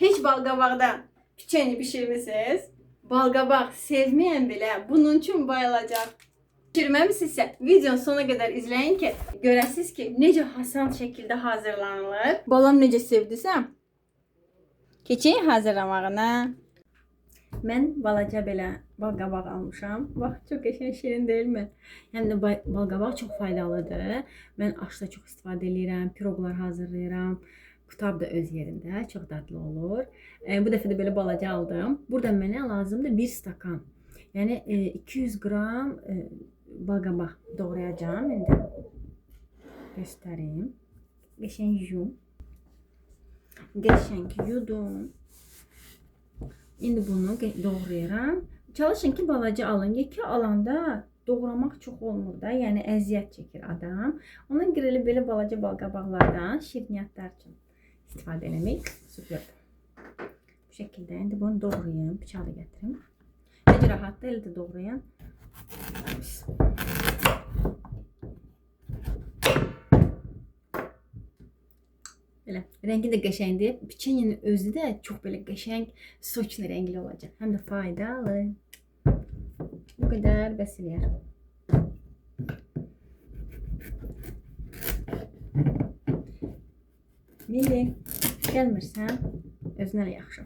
Hiç balqabaqdan piçeni bişirmisiniz? Balqabaq sevməyən belə bunun üçün bayılacaq. Bişirməmisinizsə videonun sonuna qədər izləyin ki, görəsiniz ki, necə asan şəkildə hazırlanılır. Balam necə sevdisə, keçin hazırlamağına. Mən balaca belə balqabaq almışam. Bax, çox qəşəng, şirin deyilmi? Həm də balqabaq çox faydalıdır. Mən aşda çox istifadə edirəm, piroqlar hazırlayıram. Qutab da öz yerində, çox dadlı olur. Bu dəfə də belə balaca aldım. Burada mənə lazımdır 1 stakan. Yəni 200 qram balqabaq doğrayacağam. İndi göstəreyim. Qəşəng yum. Qəşəng yudum. İndi bunu doğrayıram. Çalışın ki, balaca alın. Yekə alanda doğramaq çox olmur da. Yəni əziyyət çəkir adam. Ona görə belə balaca balqabaqlardan şirniyyatlar üçün istifadə eləmək superdir. Bu şəkildə indi bunu doğrayım. Bıçağı da gətirim. Necə rahatdır, elə də doğrayın. Belə, rəngi də qəşəngdir. Piçenyenin özü də çox belə qəşəng, soçlu rəngli olacaq. Həm də faydalı. Bu qədər bəs eləyər. Mili, gəlmirsən, özünə də yaxşı.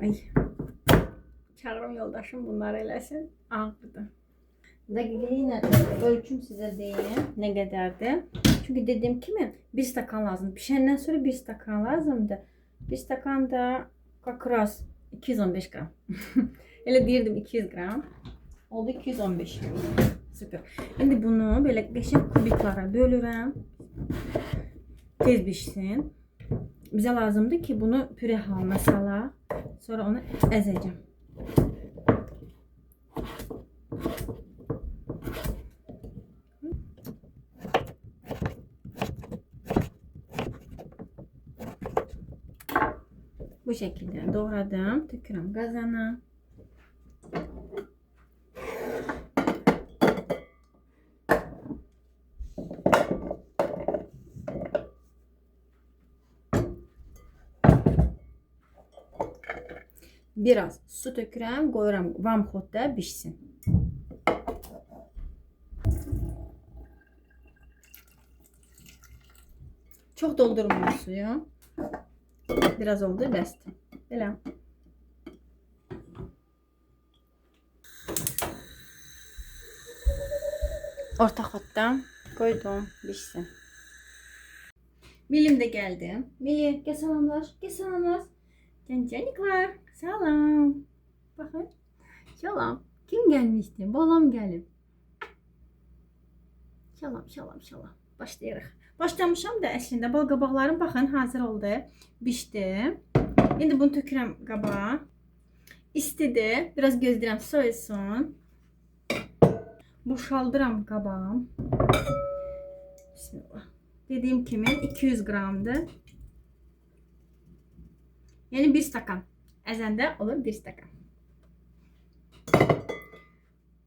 Ay, çağırım yoldaşım bunları eləsin. Ağırdır. Dəqiqə ilə ölçüm sizə deyim, nə qədərdir. Çünki dediyim kimi 1 stakan lazımdır. Pişəndən sonra 1 stakan lazımdır. 1 stakan da kakras 215 qram. Elə deyirdim 200 qram. Oldu 215. Süper. İndi bunu belə qəşəng kubiklara bölürəm. Tez bişsin. Bizə lazımdır ki, bunu püre halına salaq. Sonra onu əzəcəm. Bu şekilde doğradım. Tökürəm qazana. Biraz su tökürəm, qoyuram vamxodda bişsin. Çox doldurmayın suyu. Biraz oldu, bəsdir. Belə. Orta xodda qoydum, bişsin. Milim də gəldi. Mili, gəl salamlaş, gəl salamlaş. Caniklar, salam. Baxın. Salam. Kim gəlmişdi? Balam gəlib. Salam, salam, salam. Başlayırıq. Başlamışam da əslində balqabaqlarım baxın hazır oldu. Bişdi. İndi bunu tökürəm qabağa. İstidir. Biraz gözləyirəm soyusun. Boşaldıram qabağım. Bismillah. Dediyim kimi 200 qramdır. Yəni 1 stakan. Əzəndə olur 1 stakan.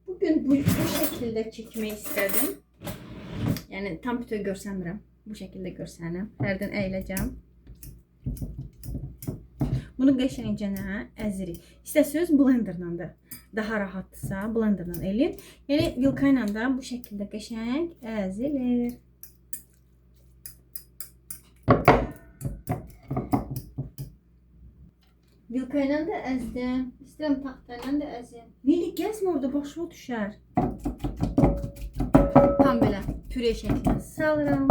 Bugün bu şəkildə çəkmək istədim. Yəni tam bütöv görsənmirəm. Bu şəkildə görsənim. Hərdən əyiləcəm. Bunu qəşəngcənə əzirik. İstəsəniz blenderla da daha rahatdırsa blenderla eləyin. Yəni vilka ilə də bu şəkildə qəşəng əzilir. Vilka ilə də əzdim. İstəyirəm taxta ilə də əzim. Mili gəzmə orada, başına düşər. Tam belə püre şəklində salıram.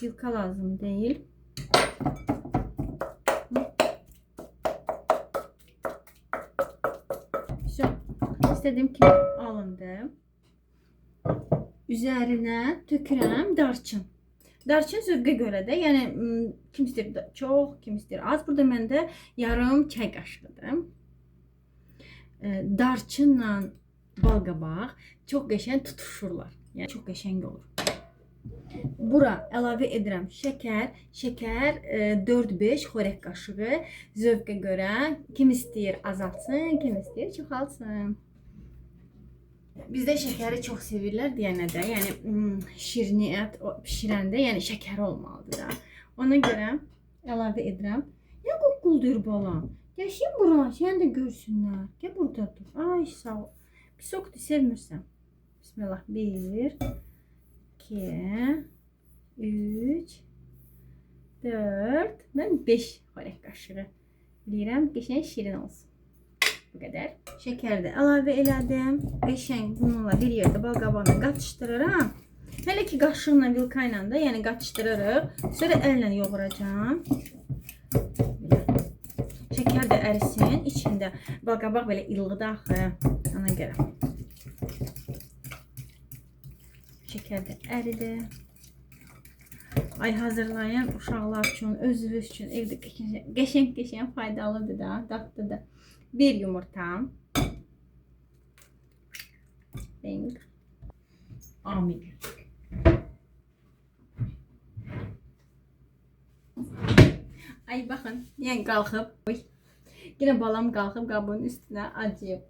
Vilka lazım deyil. İstədiyim kimi alındı. Üzərinə tökürəm darçın. Darçın zövqə görə də, yəni kim istəyir çox, kim istəyir az. Burada məndə yarım çay qaşığıdır. Darçınla balqabaq çox qəşəng tutuşurlar. Yəni çox qəşəng olur. Bura əlavə edirəm şəkər. Şəkər 4-5 xörək qaşığı zövqə görə. Kim istəyir azaltsın, kim istəyir çoxaltsın. Bizdə şəkəri çox sevirlər deyənə də, yəni şirniyyat bişirəndə, yəni şəkəri olmalıdır da. Ona görə əlavə edirəm. Ya qoqquldur balam. Yaşayın bura, sən də görsünlər. Gəl burada dur. Ay sağ ol. Pisokdur, sevmirsən. Bismillah. 1 2 3 4 mən 5 xörək qaşığı eləyirəm. Qəşəng şirin olsun. Bu qədər. Şəkər də əlavə elədim. Qəşəng bununla bir yerdə bal qabağını qatışdırıram. Hələ ki qaşıqla, vilka ilə də, yəni qatışdırırıq. Sonra əllə yoğuracağam. Şəkər də ərisin. İçində bal qabaq belə ilğıda axı. Ona görə. Şəkər də əridi. Ay hazırlayın uşaqlar üçün, özünüz üçün evdə qəşəng faydalıdır da, dadlıdır. 1 yumurta. Renk. Amil. Ay baxın, yəni qalxıb. Yine balam qalxıb qabının üstünə acıyıb.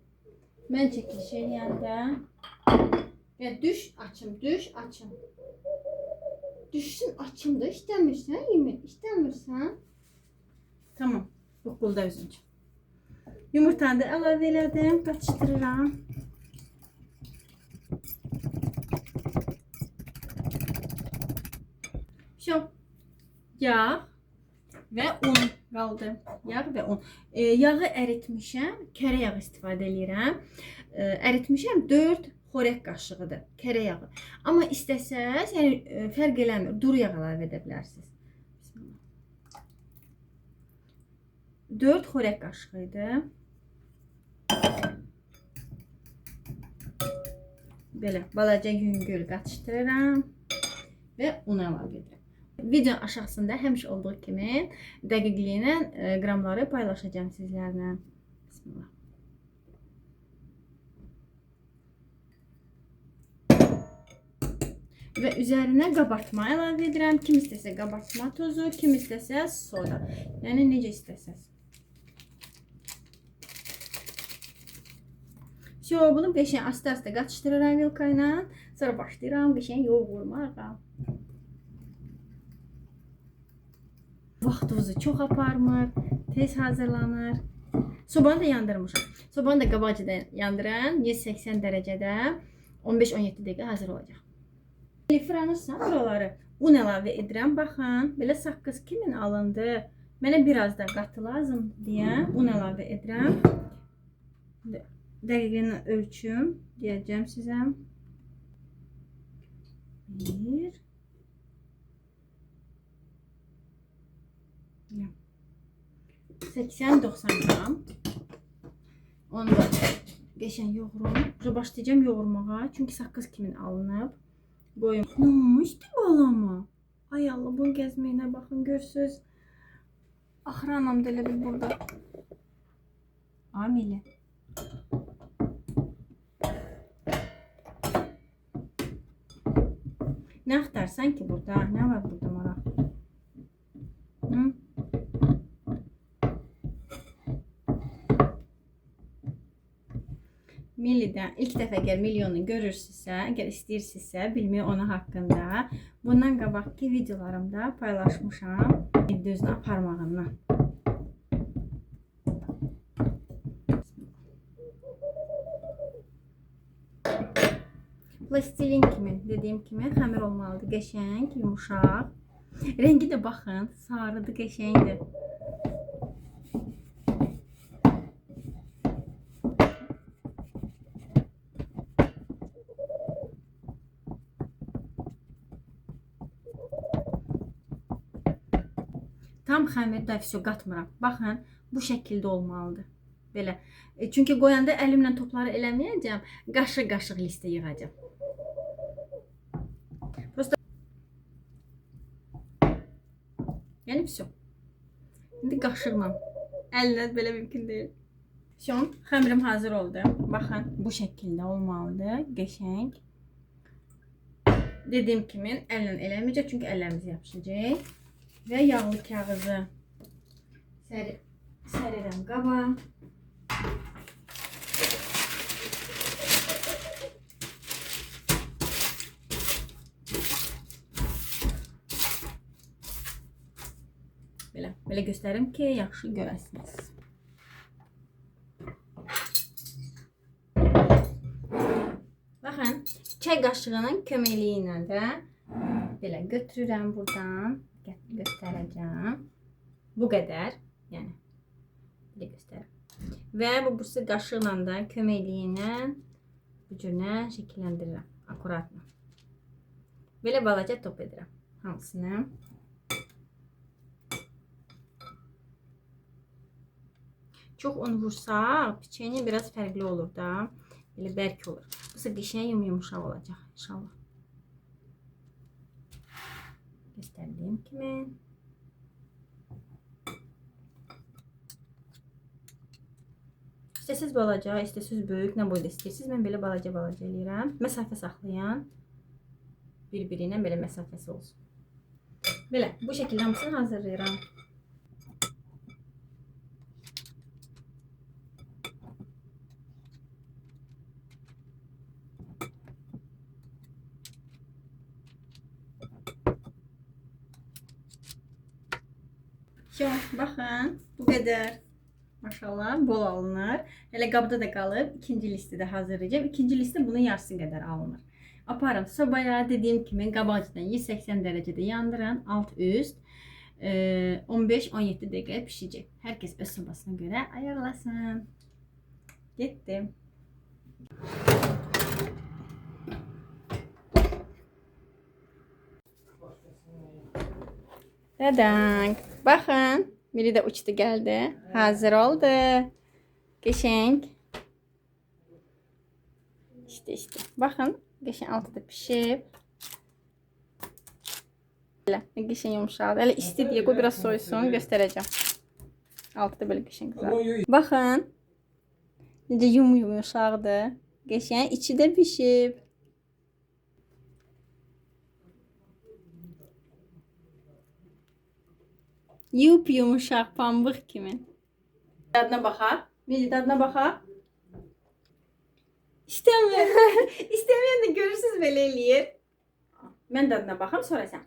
Mən çəkiliş eləyəndə ya düş açım, düş açım. Düşsün açım da istəmirsən, yemin istəmirsən. Tamam, qoqqulda özünç. Yumurtanı da əlavə elədim, qaçışdırıram. Şöp. Yağ və un qaldı. Yağ və un. Yağı əritmişəm, kərə yağı istifadə edirəm. Əritmişəm 4 xörək qaşığıdır, kərə yağı. Amma istəsəz, yəni fərq eləmir, duru yağ əlavə edə bilərsiniz. 4 xörək qaşığıydı. Belə balaca yüngül qatışdırıram və un əlavə edirəm. Video aşağısında həmişə olduğu kimi dəqiqliyi ilə qramları paylaşacağım sizlərlə. Bismillah. Və üzərinə qabartma əlavə edirəm. Kim istəsə qabartma tozu, kim istəsə soda. Yəni necə istəsəz. Bunu qəşəng asta-asta qatışdırıram vilka ilə. Sonra başlayıram qəşəng yoğurmağa. Vaxtınızı çox aparmır, tez hazırlanır. Sobanı da yandırmışam. Sobanı da qabaqcadan yandıran 180 dərəcədə 15-17 dəqiqə hazır olacaq. Fırlanırsa buraları un əlavə edirəm. Baxın, belə saqqız kimin alındı? Mənə biraz da qatı lazım deyə un əlavə edirəm. Dəqiqini ölçüm deyəcəm sizə. 1 80-90 gram. Onu da qəşəng yoğurum. Başlayacağım yoğurmağa. Çünki saqqız kimin alınıb. Qoyum. Ne olmuşdu balama? Ay Allah, bunu gəzməyinə baxın, görsünüz. Axır anam da elə bil burada. Amili. Ne axtarsan ki burada? Ne var burada maraq? Millidən ilk dəfə əgər milyonu görürsünüzsə, əgər istəyirsinizsə, bilmək onun haqqında bundan qabaqki videolarımda paylaşmışam. Düzünü aparmağından. Plastilin kimi, dediyim kimi xəmir olmalıdır. Qəşəng, yumuşaq. Rengi də baxın, sarıdır, qəşəngdir. Tam xəmirdə vəsə qatmıram. Baxın, bu şəkildə olmalıdır. Belə. Çünki qoyanda əlimlə topları eləməyəcəm. Qaşıq-qaşıq listə yığacam. Prosta yəni vəsə. İndi qaşıqla. Əllə belə mümkün deyil. Son, xəmirim hazır oldu. Baxın, bu şəkildə olmalıdır. Qəşəng. Dediyim kimi əllə eləməyəcək. Çünki əllərimiz yapışacaq. Və yağlı kağızı sərirəm qaba. Belə göstərim ki, yaxşı görəsiniz. Baxın, çay qaşığının köməkliyi ilə də belə götürürəm buradan, göstərəcəm. Bu qədər, yəni belə göstərim. Və bu qaşıqla da köməkliyi ilə bu cürə şəkilləndirirəm, akuratla. Belə balaca top edirəm hamısını. Çox un vursaq, piçeni biraz fərqli olur da. Belə bərk olur. Bu qəşəng yumuşaq olacaq inşallah. Göstərdiyim kimi. İstəsiz balaca, istəsiz böyük, nə boyda istəyirsiniz. Mən belə balaca eləyirəm. Məsafə saxlayan. Bir-birinə belə məsafəsi olsun. Belə, bu şəkildə hamısını hazırlayıram. Baxın, bu qədər. Maşallah, bol alınır. Elə qabda da qalıb, ikinci listi də hazırlayacağım. İkinci listi bunun yarısı qədər alınır. Aparım sobaya, dediyim kimi qabaqcadan 180 dərəcədə yandırın, alt üst 15-17 dəqiqə pişəcək. Hər kəs öz sobasına görə ayarlasın. Getdim. Dadank. Baxın, biri də uçdu gəldi. Hazır oldu. Qəşəng. İşte. Baxın. Qəşəng altı da pişib. Belə, qəşəng yumuşaqdır. Elə isti deyə qoy, biraz soysun, göstərəcəm. Altı da belə qəşəng qızardı. Baxın. Necə yumuşaqdır. Qəşəng, içi də pişib. Yumuşaq, pambıq kimi. Dadına baxaq. Necə dadına baxaq. İstəməyən də görürsünüz belə eləyir. Mən dadına baxım, sonra sən.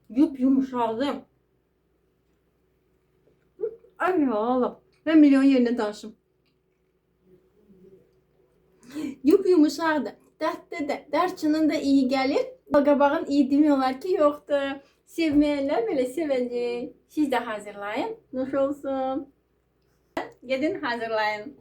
Yumuşaqdır. Ay Allah. Ben milyon yerine danışım. Yumuşaqdır. Dərtdə dərçinin də iyi gəlir. Qabağın iyi demiyorlar ki, yoxdur. Sevməyənlər belə sevəcək. Siz də hazırlayın. Nuş olsun. Gidin hazırlayın.